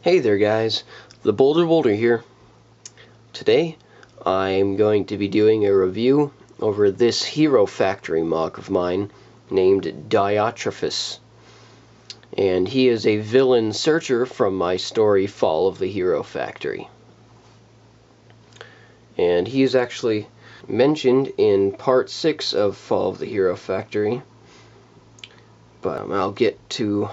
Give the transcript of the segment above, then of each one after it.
Hey there guys, theBolderBoulder here. Today I'm going to be doing a review over this Hero Factory MOC of mine named Diotrephes. And he is a villain searcher from my story Fall of the Hero Factory. And he is actually mentioned in part 6 of Fall of the Hero Factory. But I'll get to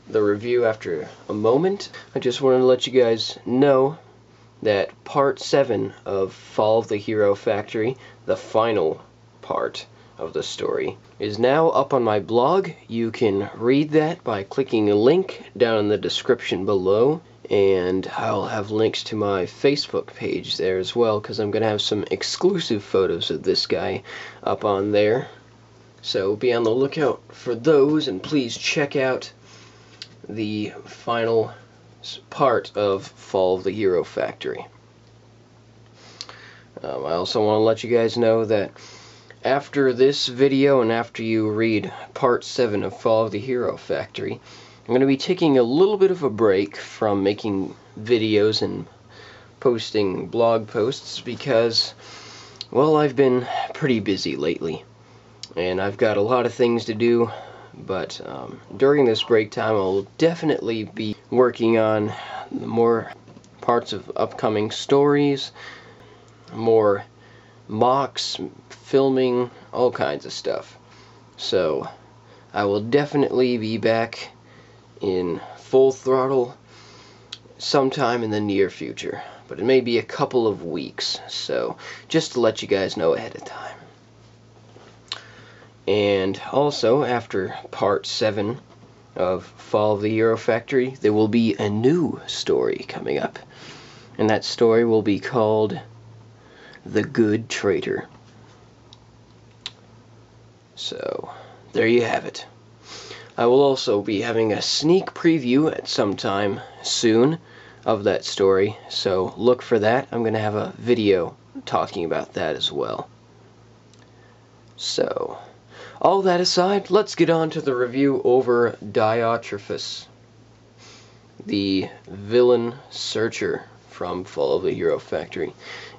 the review after a moment. I just wanted to let you guys know that part 7 of Fall of the Hero Factory, the final part of the story, is now up on my blog. You can read that by clicking a link down in the description below, and I'll have links to my Facebook page there as well, because I'm going to have some exclusive photos of this guy up on there. So be on the lookout for those, and please check out the final part of Fall of the Hero Factory. I also want to let you guys know that after this video and after you read part 7 of Fall of the Hero Factory, I'm going to be taking a little bit of a break from making videos and posting blog posts because, well, I've been pretty busy lately and I've got a lot of things to do. But during this break time, I'll definitely be working on more parts of upcoming stories, more MOCs, filming, all kinds of stuff. So I will definitely be back in full throttle sometime in the near future. But it may be a couple of weeks, so just to let you guys know ahead of time. And also, after part 7 of Fall of the Hero Factory, there will be a new story coming up. And that story will be called The Good Traitor. So, there you have it. I will also be having a sneak preview at some time soon of that story, so look for that. I'm going to have a video talking about that as well. So, all that aside, let's get on to the review over Diotrephes, the villain searcher from Fall of the Hero Factory.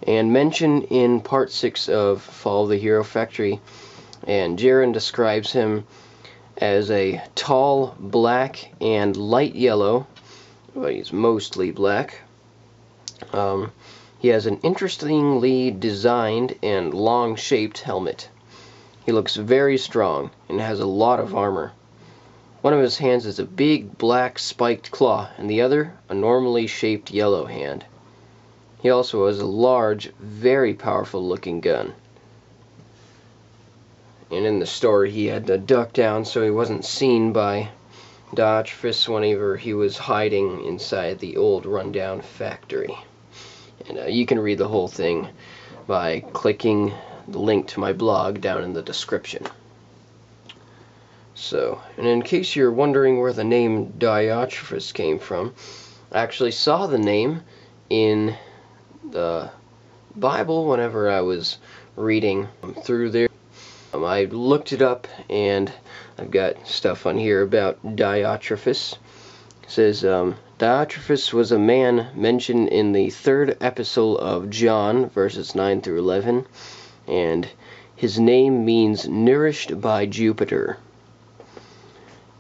And mentioned in part 6 of Fall of the Hero Factory, and Jaren describes him as a tall, black, and light yellow, but he's mostly black. He has an interestingly designed and long-shaped helmet. He looks very strong and has a lot of armor. One of his hands is a big black spiked claw, and the other a normally shaped yellow hand. He also has a large, very powerful looking gun. And in the story he had to duck down so he wasn't seen by Diotrephes whenever he was hiding inside the old rundown factory. And you can read the whole thing by clicking the link to my blog down in the description. So, and in case you're wondering where the name Diotrephes came from, I actually saw the name in the Bible whenever I was reading through there. I looked it up, and I've got stuff on here about Diotrephes. It says, Diotrephes was a man mentioned in the 3rd epistle of John, verses 9 through 11. And his name means nourished by Jupiter.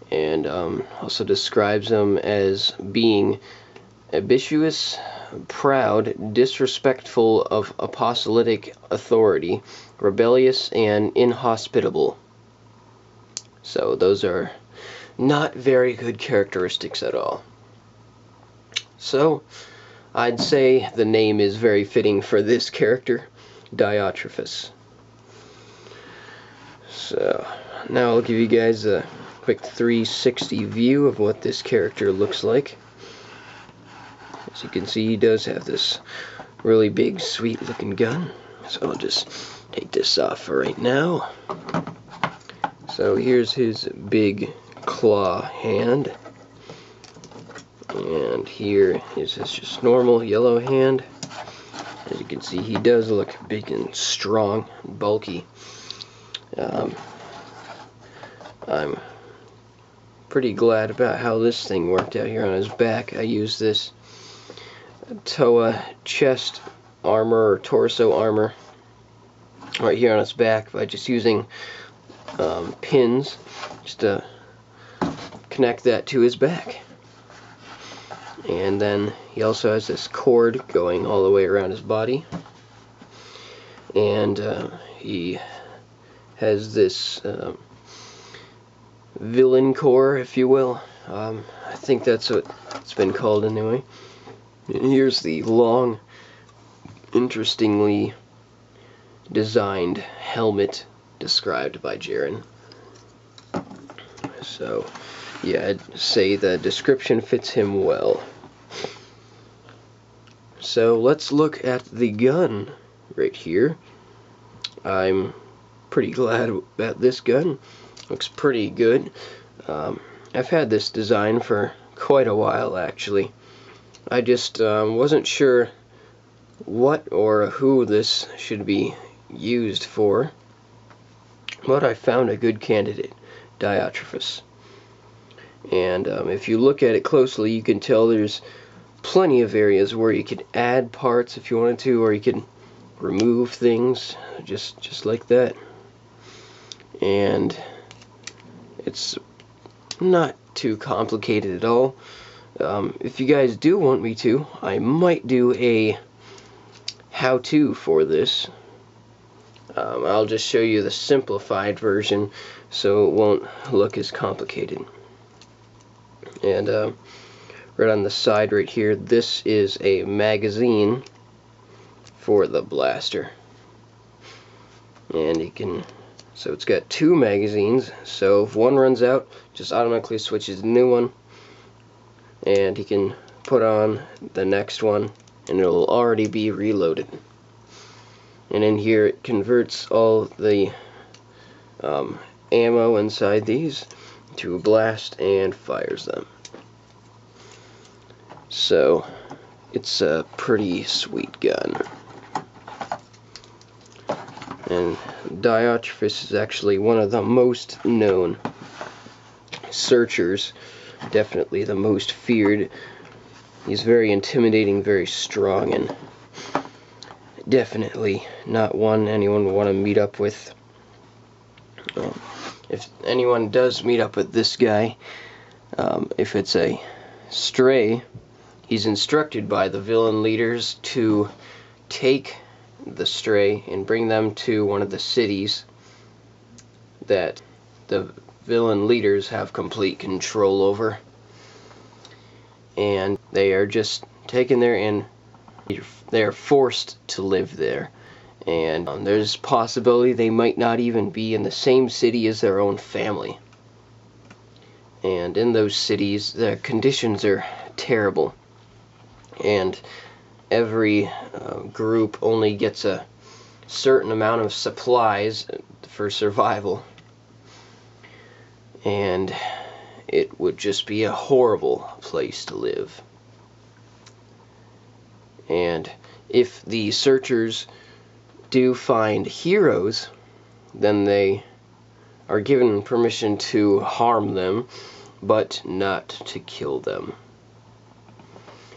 And also describes him as being ambitious, proud, disrespectful of apostolic authority, rebellious, and inhospitable. So those are not very good characteristics at all. So I'd say the name is very fitting for this character, Diotrephes. So now I'll give you guys a quick 360 view of what this character looks like. As you can see, he does have this really big, sweet looking gun. So I'll just take this off for right now. So here's his big claw hand. And here is his just normal yellow hand. As you can see, he does look big and strong and bulky. I'm pretty glad about how this thing worked out here on his back. I used this TOA chest armor or torso armor right here on his back by just using pins just to connect that to his back. And then he also has this cord going all the way around his body, and he has this villain core, if you will. I think that's what it's been called anyway. And here's the long, interestingly designed helmet described by Jaren. So yeah, I'd say the description fits him well. So let's look at the gun right here. I'm pretty glad about this gun. Looks pretty good. I've had this design for quite a while, actually. I just wasn't sure what or who this should be used for, but I found a good candidate, Diotrephes. And if you look at it closely, you can tell there's plenty of areas where you could add parts if you wanted to, or you could remove things just like that. And it's not too complicated at all. If you guys do want me to, I might do a how-to for this. I'll just show you the simplified version so it won't look as complicated. And right on the side right here, this is a magazine for the blaster. And you can, so it's got two magazines, so if one runs out, just automatically switches to the new one, and he can put on the next one and it'll already be reloaded. And in here it converts all the ammo inside these to blast and fires them. So it's a pretty sweet gun. And Diotrephes is actually one of the most known searchers, definitely the most feared. He's very intimidating, very strong, and definitely not one anyone would want to meet up with. If anyone does meet up with this guy, if it's a stray, he's instructed by the villain leaders to take the stray and bring them to one of the cities that the villain leaders have complete control over. And they are just taken there and they are forced to live there. And there's possibility they might not even be in the same city as their own family. And in those cities, the conditions are terrible. And every group only gets a certain amount of supplies for survival. And it would just be a horrible place to live. And if the searchers do find heroes, then they are given permission to harm them, but not to kill them.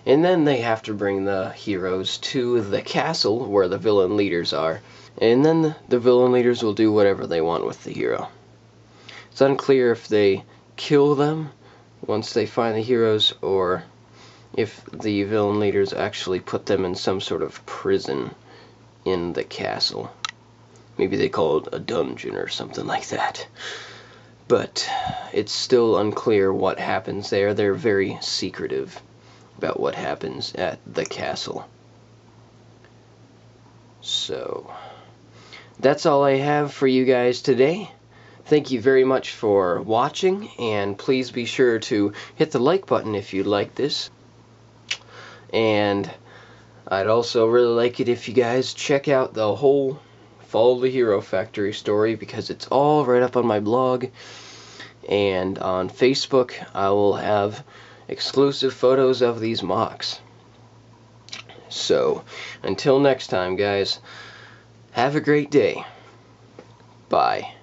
And then they have to bring the heroes to the castle where the villain leaders are, and then the villain leaders will do whatever they want with the hero. It's unclear if they kill them once they find the heroes, or if the villain leaders actually put them in some sort of prison in the castle. Maybe they call it a dungeon or something like that. But it's still unclear what happens there. They're very secretive about what happens at the castle. So that's all I have for you guys today. Thank you very much for watching, and please be sure to hit the like button if you like this. And I'd also really like it if you guys check out the whole Follow the Hero Factory story, because it's all right up on my blog. And on Facebook, I will have exclusive photos of these MOCs. So, until next time, guys, have a great day. Bye.